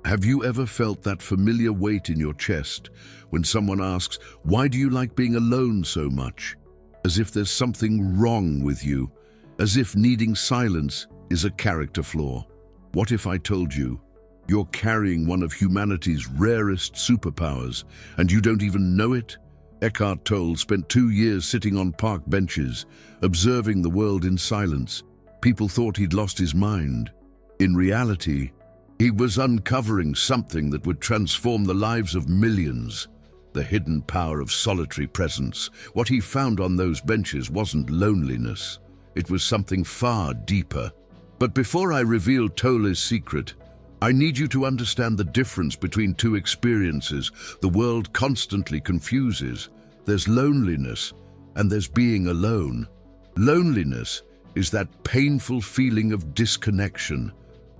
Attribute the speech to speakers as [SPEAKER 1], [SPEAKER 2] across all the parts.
[SPEAKER 1] Have you ever felt that familiar weight in your chest when someone asks, "Why do you like being alone so much?" As if there's something wrong with you, as if needing silence is a character flaw. What if I told you you're carrying one of humanity's rarest superpowers and you don't even know it? Eckhart Tolle spent 2 years sitting on park benches, observing the world in silence. People thought he'd lost his mind. In reality, he was uncovering something that would transform the lives of millions. The hidden power of solitary presence. What he found on those benches wasn't loneliness. It was something far deeper. But before I reveal Tolle's secret, I need you to understand the difference between two experiences the world constantly confuses. There's loneliness, and there's being alone. Loneliness is that painful feeling of disconnection,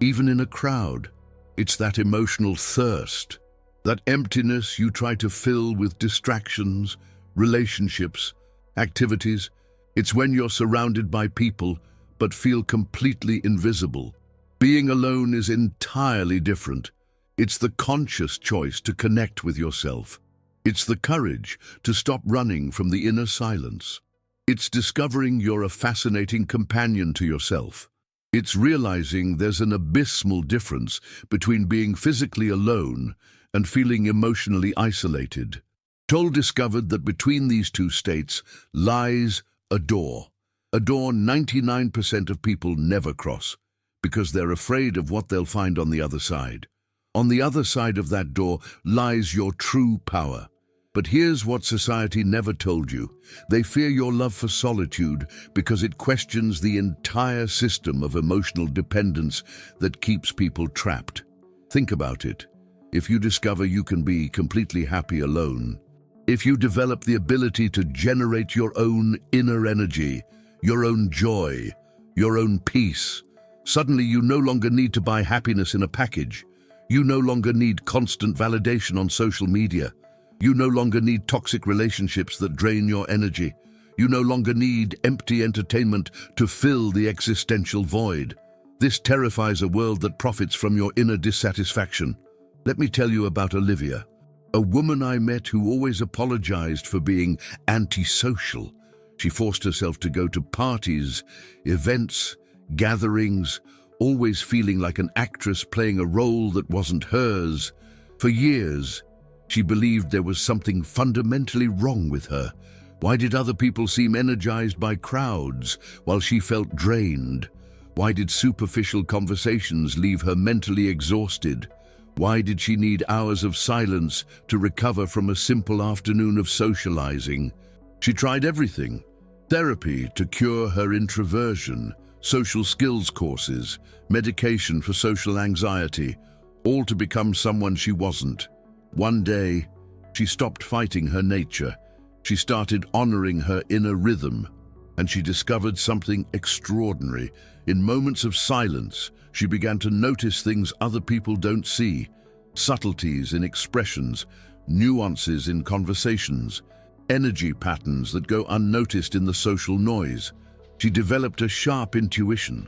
[SPEAKER 1] even in a crowd. It's that emotional thirst, that emptiness you try to fill with distractions, relationships, activities. It's when you're surrounded by people but feel completely invisible. Being alone is entirely different. It's the conscious choice to connect with yourself. It's the courage to stop running from the inner silence. It's discovering you're a fascinating companion to yourself. It's realizing there's an abysmal difference between being physically alone and feeling emotionally isolated. Tolle discovered that between these two states lies a door. A door 99% of people never cross, because they're afraid of what they'll find on the other side. On the other side of that door lies your true power. But here's what society never told you. They fear your love for solitude because it questions the entire system of emotional dependence that keeps people trapped. Think about it. If you discover you can be completely happy alone, if you develop the ability to generate your own inner energy, your own joy, your own peace, suddenly you no longer need to buy happiness in a package. You no longer need constant validation on social media. You no longer need toxic relationships that drain your energy. You no longer need empty entertainment to fill the existential void. This terrifies a world that profits from your inner dissatisfaction. Let me tell you about Olivia, a woman I met who always apologized for being antisocial. She forced herself to go to parties, events, gatherings, always feeling like an actress playing a role that wasn't hers. For years, she believed there was something fundamentally wrong with her. Why did other people seem energized by crowds while she felt drained? Why did superficial conversations leave her mentally exhausted? Why did she need hours of silence to recover from a simple afternoon of socializing? She tried everything. Therapy to cure her introversion, social skills courses, medication for social anxiety, all to become someone she wasn't. One day, she stopped fighting her nature. She started honoring her inner rhythm, and she discovered something extraordinary. In moments of silence, she began to notice things other people don't see, subtleties in expressions, nuances in conversations, energy patterns that go unnoticed in the social noise. She developed a sharp intuition,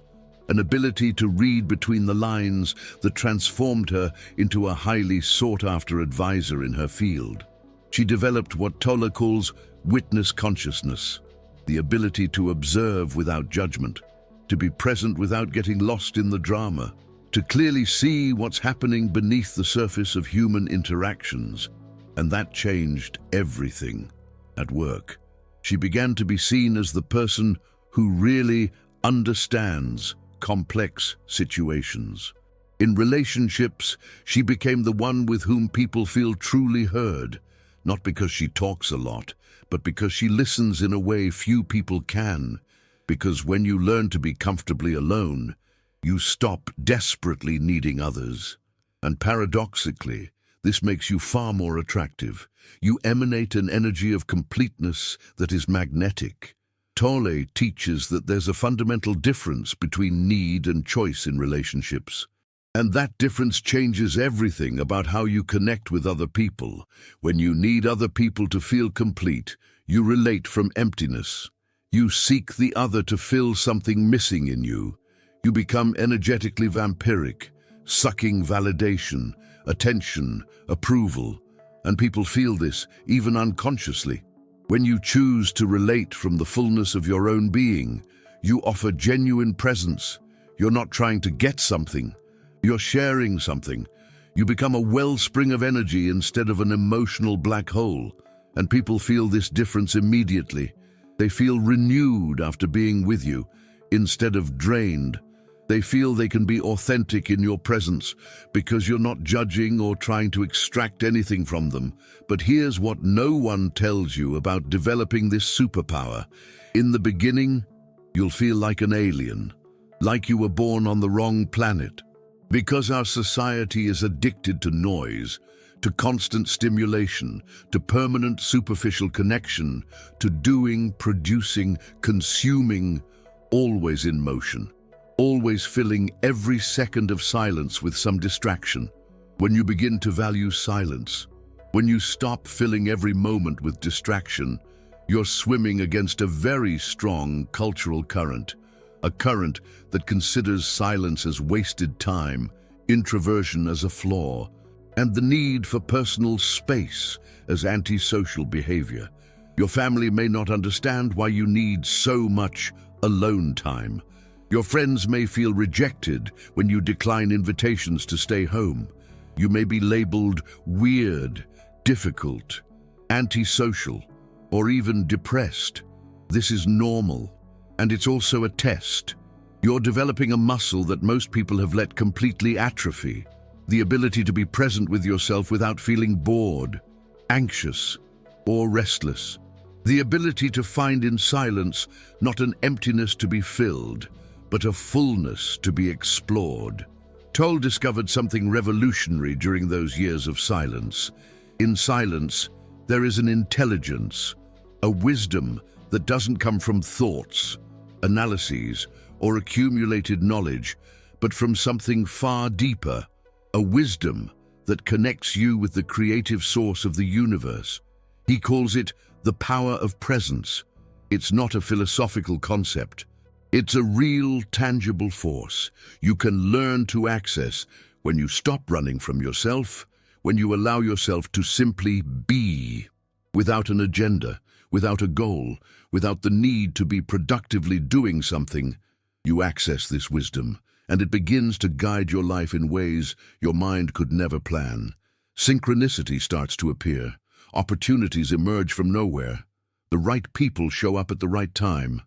[SPEAKER 1] an ability to read between the lines that transformed her into a highly sought-after advisor in her field. She developed what Tolle calls witness consciousness, the ability to observe without judgment, to be present without getting lost in the drama, to clearly see what's happening beneath the surface of human interactions. And that changed everything. At work, she began to be seen as the person who really understands complex situations. In relationships, she became the one with whom people feel truly heard, not because she talks a lot, but because she listens in a way few people can. Because when you learn to be comfortably alone, you stop desperately needing others. And paradoxically, this makes you far more attractive. You emanate an energy of completeness that is magnetic. Tolle teaches that there's a fundamental difference between need and choice in relationships. And that difference changes everything about how you connect with other people. When you need other people to feel complete, you relate from emptiness. You seek the other to fill something missing in you. You become energetically vampiric, sucking validation, attention, approval, and people feel this even unconsciously. When you choose to relate from the fullness of your own being, you offer genuine presence. You're not trying to get something, you're sharing something. You become a wellspring of energy instead of an emotional black hole, and people feel this difference immediately. They feel renewed after being with you, instead of drained. They feel they can be authentic in your presence because you're not judging or trying to extract anything from them. But here's what no one tells you about developing this superpower. In the beginning, you'll feel like an alien, like you were born on the wrong planet. Because our society is addicted to noise, to constant stimulation, to permanent superficial connection, to doing, producing, consuming, always in motion, always filling every second of silence with some distraction. When you begin to value silence, when you stop filling every moment with distraction, you're swimming against a very strong cultural current, a current that considers silence as wasted time, introversion as a flaw, and the need for personal space as antisocial behavior. Your family may not understand why you need so much alone time. Your friends may feel rejected when you decline invitations to stay home. You may be labeled weird, difficult, antisocial, or even depressed. This is normal, and it's also a test. You're developing a muscle that most people have let completely atrophy, the ability to be present with yourself without feeling bored, anxious, or restless. The ability to find in silence not an emptiness to be filled, but a fullness to be explored. Tolle discovered something revolutionary during those years of silence. In silence, there is an intelligence, a wisdom that doesn't come from thoughts, analyses, or accumulated knowledge, but from something far deeper, a wisdom that connects you with the creative source of the universe. He calls it the power of presence. It's not a philosophical concept. It's a real, tangible force you can learn to access when you stop running from yourself, when you allow yourself to simply be, without an agenda, without a goal, without the need to be productively doing something. You access this wisdom, and it begins to guide your life in ways your mind could never plan. Synchronicity starts to appear. Opportunities emerge from nowhere. The right people show up at the right time.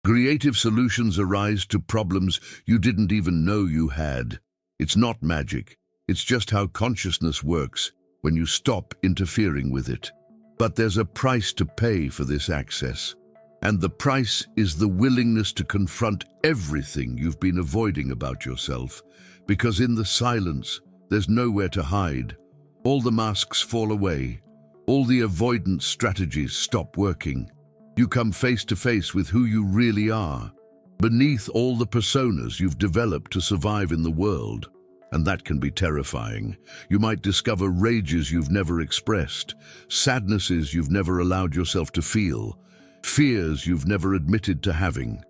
[SPEAKER 1] Creative solutions arise to problems you didn't even know you had. It's not magic. It's just how consciousness works when you stop interfering with it. But there's a price to pay for this access. And the price is the willingness to confront everything you've been avoiding about yourself. Because in the silence, there's nowhere to hide. All the masks fall away. All the avoidance strategies stop working. You come face to face with who you really are, beneath all the personas you've developed to survive in the world. And that can be terrifying. You might discover rages you've never expressed, sadnesses you've never allowed yourself to feel, fears you've never admitted to having,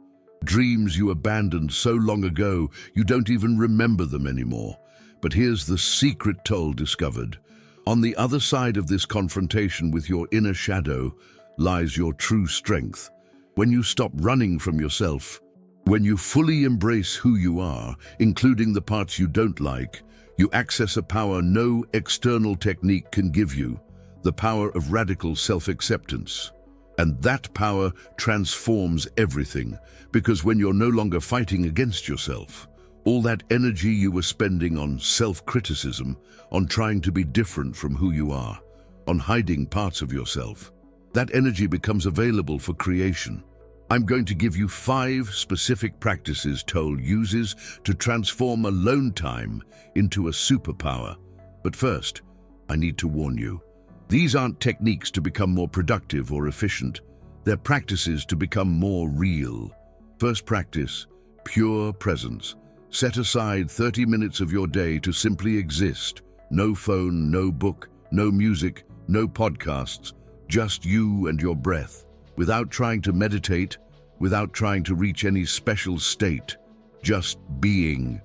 [SPEAKER 1] dreams you abandoned so long ago you don't even remember them anymore. But here's the secret Tolle discovered. On the other side of this confrontation with your inner shadow lies your true strength. When you stop running from yourself, when you fully embrace who you are, including the parts you don't like, you access a power no external technique can give you, the power of radical self-acceptance. And that power transforms everything, because when you're no longer fighting against yourself, all that energy you were spending on self-criticism, on trying to be different from who you are, on hiding parts of yourself, that energy becomes available for creation. I'm going to give you 5 specific practices Tolle uses to transform alone time into a superpower. But first, I need to warn you. These aren't techniques to become more productive or efficient. They're practices to become more real. First practice, pure presence. Set aside 30 minutes of your day to simply exist. No phone, no book, no music, no podcasts, just you and your breath. Without trying to meditate, without trying to reach any special state, just being.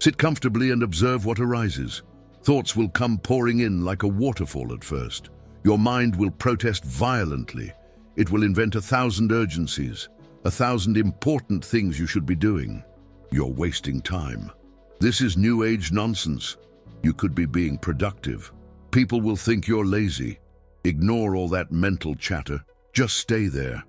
[SPEAKER 1] Sit comfortably and observe what arises. Thoughts will come pouring in like a waterfall at first. Your mind will protest violently. It will invent 1,000 urgencies, 1,000 important things you should be doing. You're wasting time. This is New Age nonsense. You could be being productive. People will think you're lazy. Ignore all that mental chatter. Just stay there.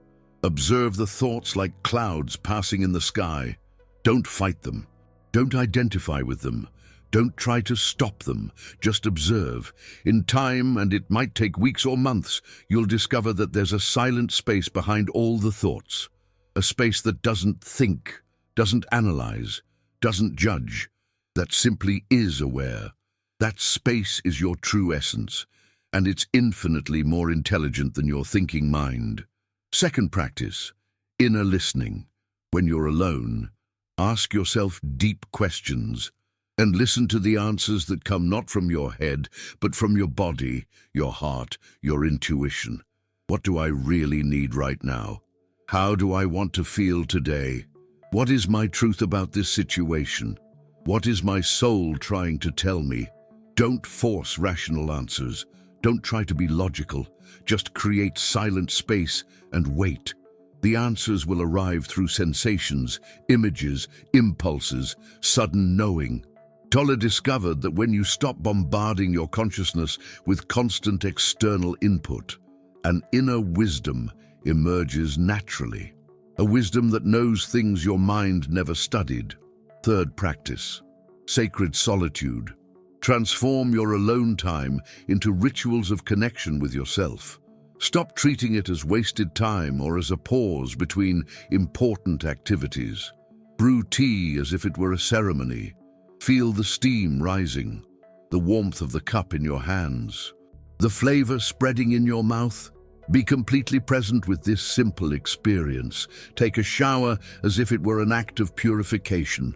[SPEAKER 1] Observe the thoughts like clouds passing in the sky. Don't fight them. Don't identify with them. Don't try to stop them. Just observe. In time, and it might take weeks or months, you'll discover that there's a silent space behind all the thoughts. A space that doesn't think, doesn't analyze, doesn't judge, that simply is aware. That space is your true essence, and it's infinitely more intelligent than your thinking mind. Second practice, inner listening. When you're alone, ask yourself deep questions and listen to the answers that come not from your head, but from your body, your heart, your intuition. What do I really need right now? How do I want to feel today? What is my truth about this situation? What is my soul trying to tell me? Don't force rational answers. Don't try to be logical. Just create silent space and wait. The answers will arrive through sensations, images, impulses, sudden knowing. Tolle discovered that when you stop bombarding your consciousness with constant external input, an inner wisdom emerges naturally. A wisdom that knows things your mind never studied. Third practice, sacred solitude. Transform your alone time into rituals of connection with yourself. Stop treating it as wasted time or as a pause between important activities. Brew tea as if it were a ceremony. Feel the steam rising, the warmth of the cup in your hands, the flavor spreading in your mouth. Be completely present with this simple experience. Take a shower as if it were an act of purification.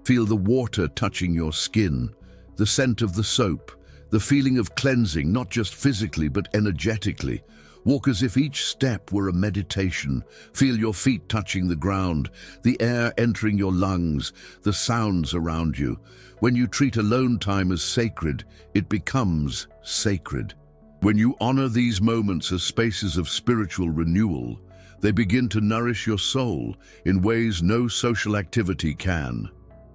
[SPEAKER 1] Feel the water touching your skin, the scent of the soap, the feeling of cleansing, not just physically but energetically. Walk as if each step were a meditation. Feel your feet touching the ground, the air entering your lungs, the sounds around you. When you treat alone time as sacred, it becomes sacred. When you honor these moments as spaces of spiritual renewal, they begin to nourish your soul in ways no social activity can.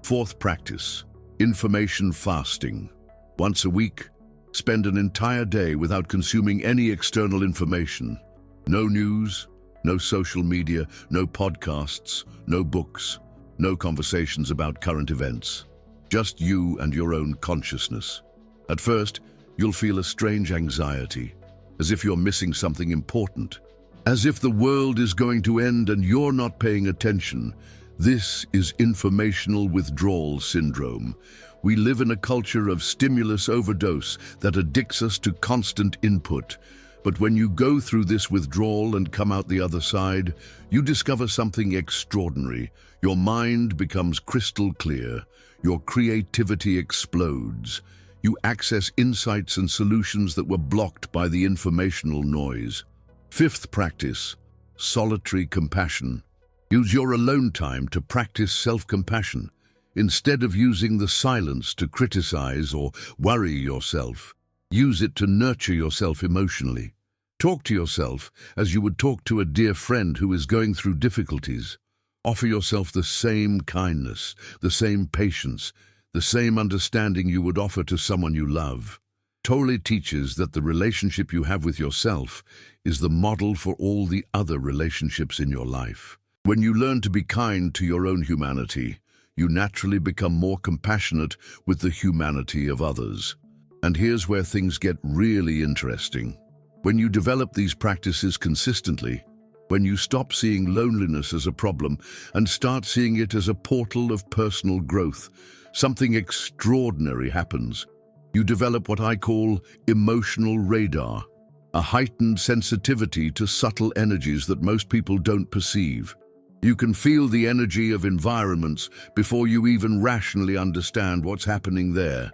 [SPEAKER 1] Fourth practice, information fasting. Once a week, spend an entire day without consuming any external information. No news, no social media, no podcasts, no books, no conversations about current events. Just you and your own consciousness. At first, you'll feel a strange anxiety, as if you're missing something important, as if the world is going to end and you're not paying attention. This is informational withdrawal syndrome. We live in a culture of stimulus overdose that addicts us to constant input. But when you go through this withdrawal and come out the other side, you discover something extraordinary. Your mind becomes crystal clear. Your creativity explodes. You access insights and solutions that were blocked by the informational noise. Fifth practice, solitary compassion. Use your alone time to practice self-compassion. Instead of using the silence to criticize or worry yourself, use it to nurture yourself emotionally. Talk to yourself as you would talk to a dear friend who is going through difficulties. Offer yourself the same kindness, the same patience, the same understanding you would offer to someone you love. Tolle teaches that the relationship you have with yourself is the model for all the other relationships in your life. When you learn to be kind to your own humanity, you naturally become more compassionate with the humanity of others. And here's where things get really interesting. When you develop these practices consistently, when you stop seeing loneliness as a problem and start seeing it as a portal of personal growth, something extraordinary happens. You develop what I call emotional radar, a heightened sensitivity to subtle energies that most people don't perceive. You can feel the energy of environments before you even rationally understand what's happening there.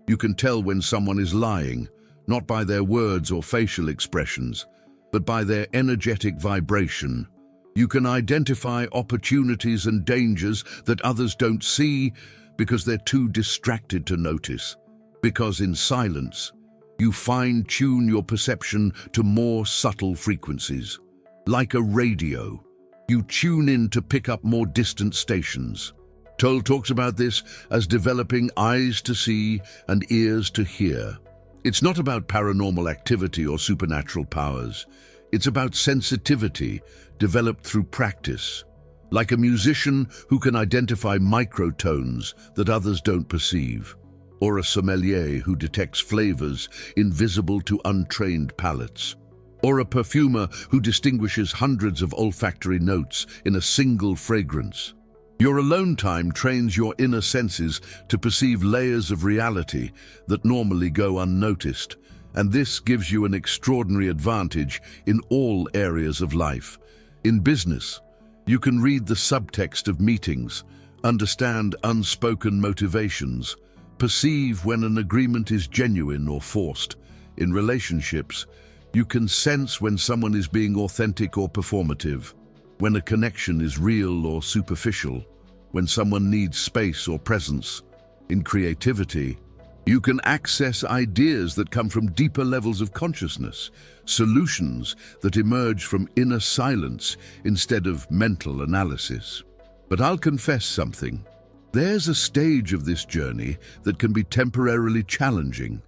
[SPEAKER 1] You can tell when someone is lying, not by their words or facial expressions, but by their energetic vibration. You can identify opportunities and dangers that others don't see because they're too distracted to notice. Because in silence, you fine-tune your perception to more subtle frequencies. Like a radio, you tune in to pick up more distant stations. Tolle talks about this as developing eyes to see and ears to hear. It's not about paranormal activity or supernatural powers. It's about sensitivity developed through practice. Like a musician who can identify microtones that others don't perceive, or a sommelier who detects flavors invisible to untrained palates, or a perfumer who distinguishes hundreds of olfactory notes in a single fragrance. Your alone time trains your inner senses to perceive layers of reality that normally go unnoticed, and this gives you an extraordinary advantage in all areas of life. In business, you can read the subtext of meetings, understand unspoken motivations, perceive when an agreement is genuine or forced. In relationships, you can sense when someone is being authentic or performative, when a connection is real or superficial, when someone needs space or presence. In creativity, you can access ideas that come from deeper levels of consciousness, solutions that emerge from inner silence instead of mental analysis. But I'll confess something. There's a stage of this journey that can be temporarily challenging,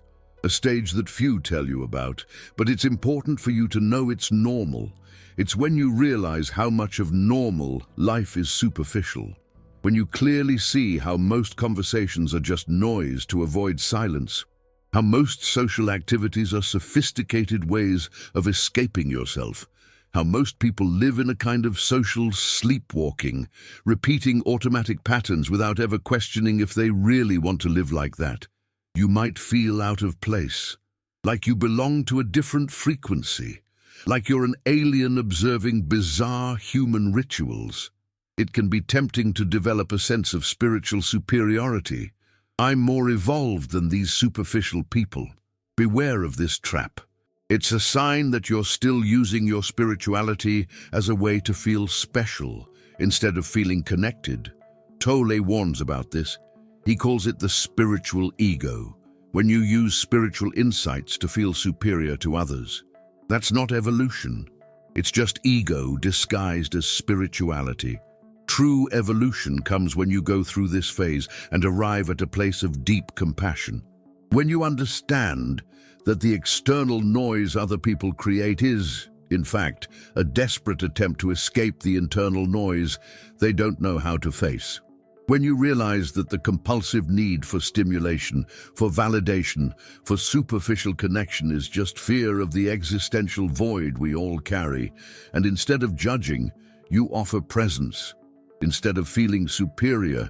[SPEAKER 1] a stage that few tell you about, but it's important for you to know it's normal. It's when you realize how much of normal life is superficial, when you clearly see how most conversations are just noise to avoid silence, how most social activities are sophisticated ways of escaping yourself, how most people live in a kind of social sleepwalking, repeating automatic patterns without ever questioning if they really want to live like that. You might feel out of place, like you belong to a different frequency, like you're an alien observing bizarre human rituals. It can be tempting to develop a sense of spiritual superiority. I'm more evolved than these superficial people. Beware of this trap. It's a sign that you're still using your spirituality as a way to feel special instead of feeling connected. Tolle warns about this. He calls it the spiritual ego, when you use spiritual insights to feel superior to others. That's not evolution. It's just ego disguised as spirituality. True evolution comes when you go through this phase and arrive at a place of deep compassion. When you understand that the external noise other people create is, in fact, a desperate attempt to escape the internal noise they don't know how to face. When you realize that the compulsive need for stimulation, for validation, for superficial connection is just fear of the existential void we all carry, and instead of judging, you offer presence. Instead of feeling superior,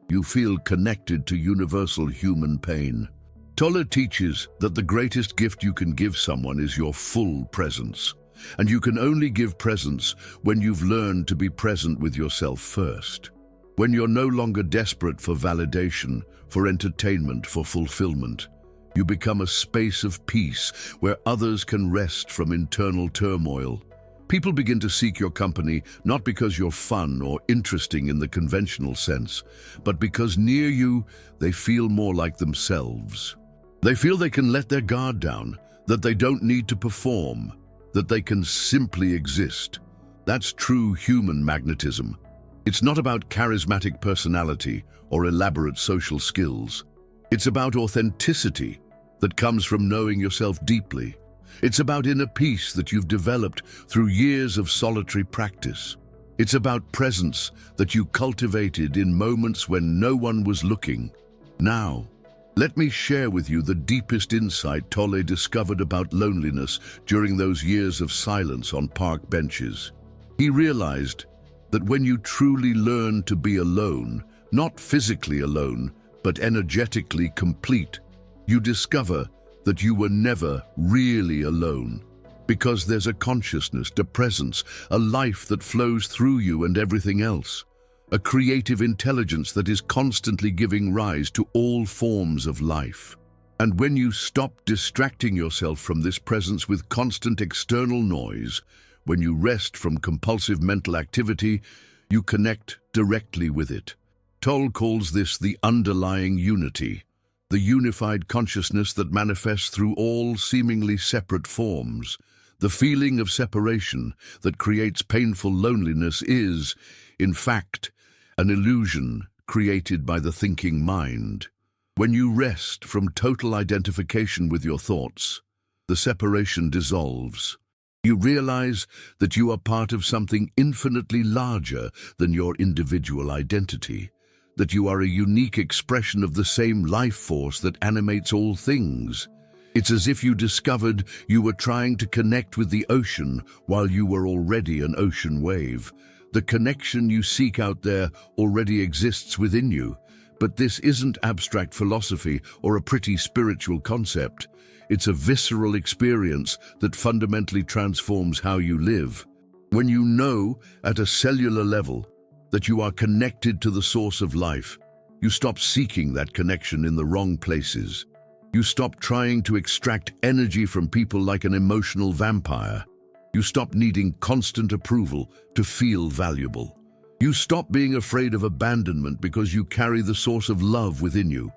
[SPEAKER 1] you feel connected to universal human pain. Tolle teaches that the greatest gift you can give someone is your full presence, and you can only give presence when you've learned to be present with yourself first. When you're no longer desperate for validation, for entertainment, for fulfillment, you become a space of peace where others can rest from internal turmoil. People begin to seek your company not because you're fun or interesting in the conventional sense, but because near you they feel more like themselves. They feel they can let their guard down, that they don't need to perform, that they can simply exist. That's true human magnetism. It's not about charismatic personality or elaborate social skills. It's about authenticity that comes from knowing yourself deeply. It's about inner peace that you've developed through years of solitary practice. It's about presence that you cultivated in moments when no one was looking. Now, let me share with you the deepest insight Tolle discovered about loneliness during those years of silence on park benches. He realized that when you truly learn to be alone, not physically alone, but energetically complete, you discover that you were never really alone, because there's a consciousness, a presence, a life that flows through you and everything else, a creative intelligence that is constantly giving rise to all forms of life. And when you stop distracting yourself from this presence with constant external noise, when you rest from compulsive mental activity, you connect directly with it. Tolle calls this the underlying unity, the unified consciousness that manifests through all seemingly separate forms. The feeling of separation that creates painful loneliness is, in fact, an illusion created by the thinking mind. When you rest from total identification with your thoughts, the separation dissolves. You realize that you are part of something infinitely larger than your individual identity, that you are a unique expression of the same life force that animates all things. It's as if you discovered you were trying to connect with the ocean while you were already an ocean wave. The connection you seek out there already exists within you, but this isn't abstract philosophy or a pretty spiritual concept. It's a visceral experience that fundamentally transforms how you live. When you know, at a cellular level, that you are connected to the source of life, you stop seeking that connection in the wrong places. You stop trying to extract energy from people like an emotional vampire. You stop needing constant approval to feel valuable. You stop being afraid of abandonment because you carry the source of love within you.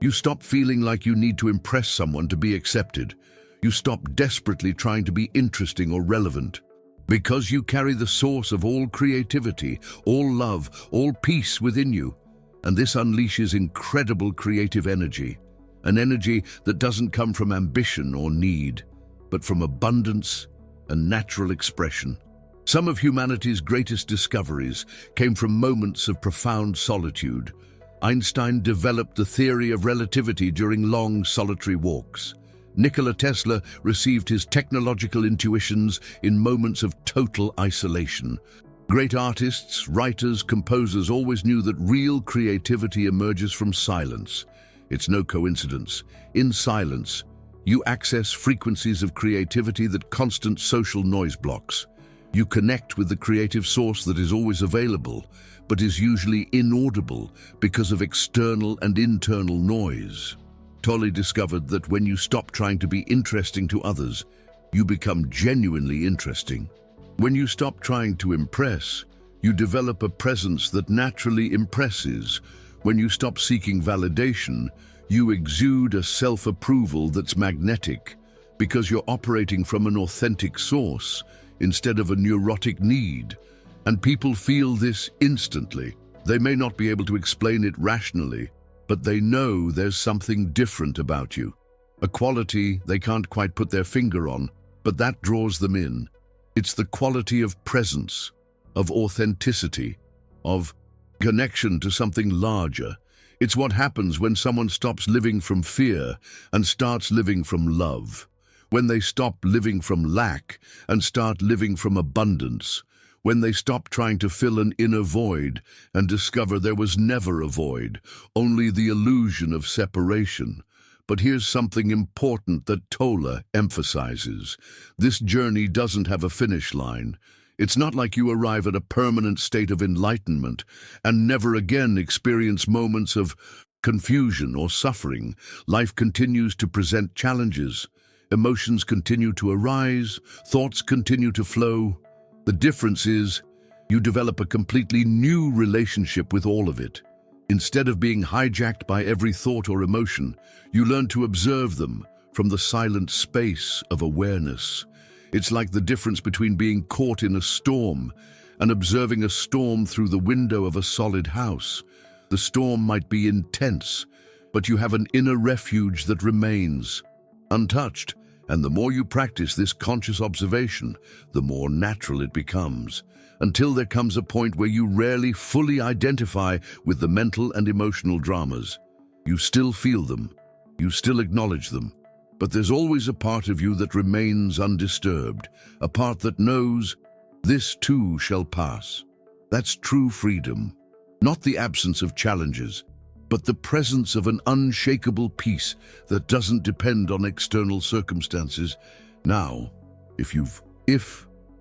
[SPEAKER 1] You stop feeling like you need to impress someone to be accepted. You stop desperately trying to be interesting or relevant. Because you carry the source of all creativity, all love, all peace within you. And this unleashes incredible creative energy. An energy that doesn't come from ambition or need, but from abundance and natural expression. Some of humanity's greatest discoveries came from moments of profound solitude. Einstein developed the theory of relativity during long, solitary walks. Nikola Tesla received his technological intuitions in moments of total isolation. Great artists, writers, composers always knew that real creativity emerges from silence. It's no coincidence. In silence, you access frequencies of creativity that constant social noise blocks. You connect with the creative source that is always available, but is usually inaudible because of external and internal noise. Tolle discovered that when you stop trying to be interesting to others, you become genuinely interesting. When you stop trying to impress, you develop a presence that naturally impresses. When you stop seeking validation, you exude a self-approval that's magnetic because you're operating from an authentic source instead of a neurotic need. And people feel this instantly. They may not be able to explain it rationally, but they know there's something different about you. A quality they can't quite put their finger on, but that draws them in. It's the quality of presence, of authenticity, of connection to something larger. It's what happens when someone stops living from fear and starts living from love. When they stop living from lack and start living from abundance. When they stop trying to fill an inner void and discover there was never a void, only the illusion of separation. But here's something important that Tolle emphasizes. This journey doesn't have a finish line. It's not like you arrive at a permanent state of enlightenment and never again experience moments of confusion or suffering. Life continues to present challenges. Emotions continue to arise. Thoughts continue to flow. The difference is, you develop a completely new relationship with all of it. Instead of being hijacked by every thought or emotion, you learn to observe them from the silent space of awareness. It's like the difference between being caught in a storm and observing a storm through the window of a solid house. The storm might be intense, but you have an inner refuge that remains untouched. And the more you practice this conscious observation, the more natural it becomes, until there comes a point where you rarely fully identify with the mental and emotional dramas. You still feel them, you still acknowledge them, but there's always a part of you that remains undisturbed, a part that knows, this too shall pass. That's true freedom, not the absence of challenges, but the presence of an unshakable peace that doesn't depend on external circumstances. Now, if you've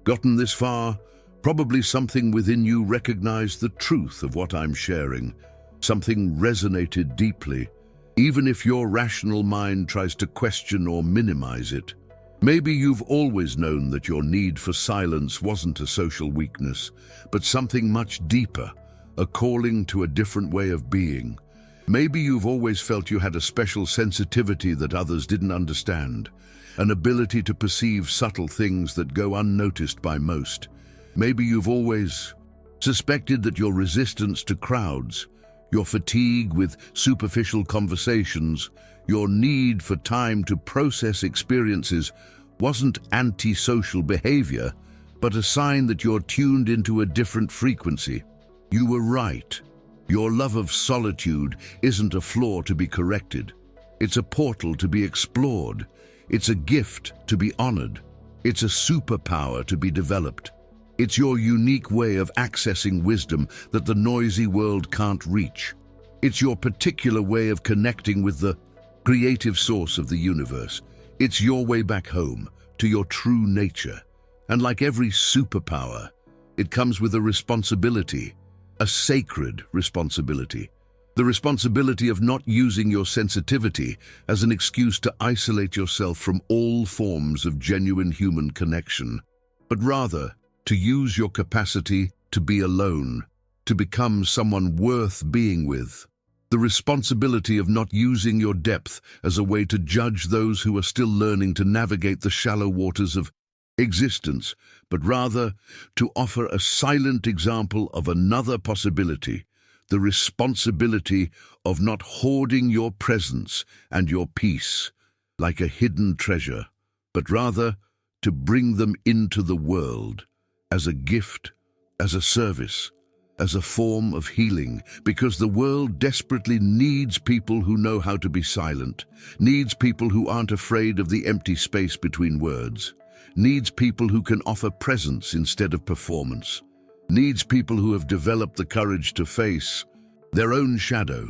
[SPEAKER 1] gotten this far, probably something within you recognized the truth of what I'm sharing. Something resonated deeply, even if your rational mind tries to question or minimize it. Maybe you've always known that your need for silence wasn't a social weakness, but something much deeper, a calling to a different way of being. Maybe you've always felt you had a special sensitivity that others didn't understand, an ability to perceive subtle things that go unnoticed by most. Maybe you've always suspected that your resistance to crowds, your fatigue with superficial conversations, your need for time to process experiences wasn't antisocial behavior, but a sign that you're tuned into a different frequency. You were right. Your love of solitude isn't a flaw to be corrected. It's a portal to be explored. It's a gift to be honored. It's a superpower to be developed. It's your unique way of accessing wisdom that the noisy world can't reach. It's your particular way of connecting with the creative source of the universe. It's your way back home, to your true nature. And like every superpower, it comes with a responsibility, a sacred responsibility. The responsibility of not using your sensitivity as an excuse to isolate yourself from all forms of genuine human connection, but rather to use your capacity to be alone, to become someone worth being with. The responsibility of not using your depth as a way to judge those who are still learning to navigate the shallow waters of existence, but rather to offer a silent example of another possibility, the responsibility of not hoarding your presence and your peace like a hidden treasure, but rather to bring them into the world as a gift, as a service, as a form of healing, because the world desperately needs people who know how to be silent, needs people who aren't afraid of the empty space between words, needs people who can offer presence instead of performance, needs people who have developed the courage to face their own shadow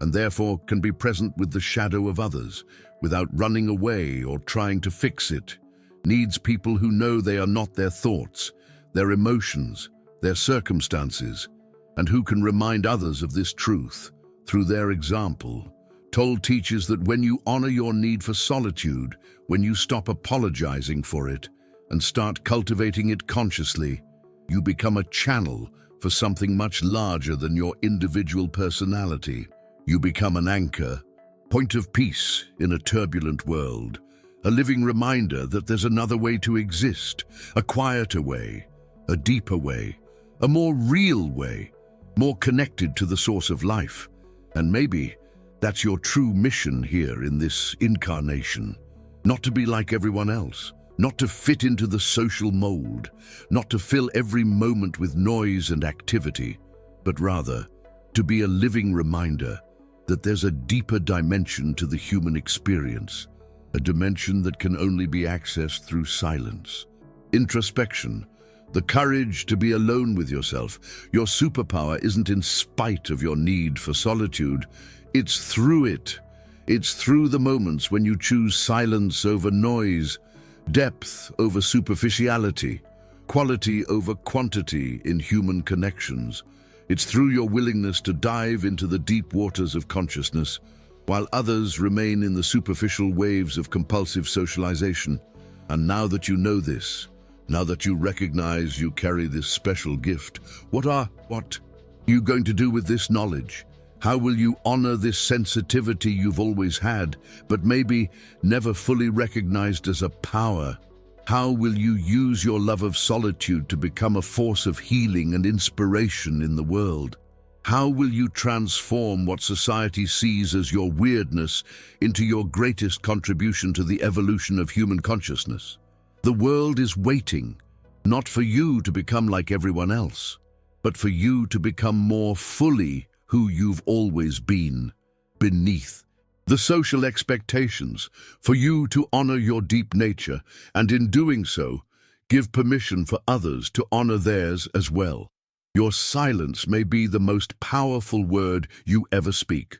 [SPEAKER 1] and therefore can be present with the shadow of others without running away or trying to fix it, needs people who know they are not their thoughts, their emotions, their circumstances, and who can remind others of this truth through their example. Tolle teaches that when you honor your need for solitude, when you stop apologizing for it and start cultivating it consciously, you become a channel for something much larger than your individual personality. You become an anchor, point of peace in a turbulent world, a living reminder that there's another way to exist, a quieter way, a deeper way, a more real way, more connected to the source of life. And maybe that's your true mission here in this incarnation. Not to be like everyone else, not to fit into the social mold, not to fill every moment with noise and activity, but rather to be a living reminder that there's a deeper dimension to the human experience, a dimension that can only be accessed through silence, introspection, the courage to be alone with yourself. Your superpower isn't in spite of your need for solitude, it's through it. It's through the moments when you choose silence over noise, depth over superficiality, quality over quantity in human connections. It's through your willingness to dive into the deep waters of consciousness, while others remain in the superficial waves of compulsive socialization. And now that you know this, now that you recognize you carry this special gift, what are you going to do with this knowledge? How will you honor this sensitivity you've always had, but maybe never fully recognized as a power? How will you use your love of solitude to become a force of healing and inspiration in the world? How will you transform what society sees as your weirdness into your greatest contribution to the evolution of human consciousness? The world is waiting, not for you to become like everyone else, but for you to become more fully who you've always been, beneath the social expectations, for you to honor your deep nature, and in doing so, give permission for others to honor theirs as well. Your silence may be the most powerful word you ever speak.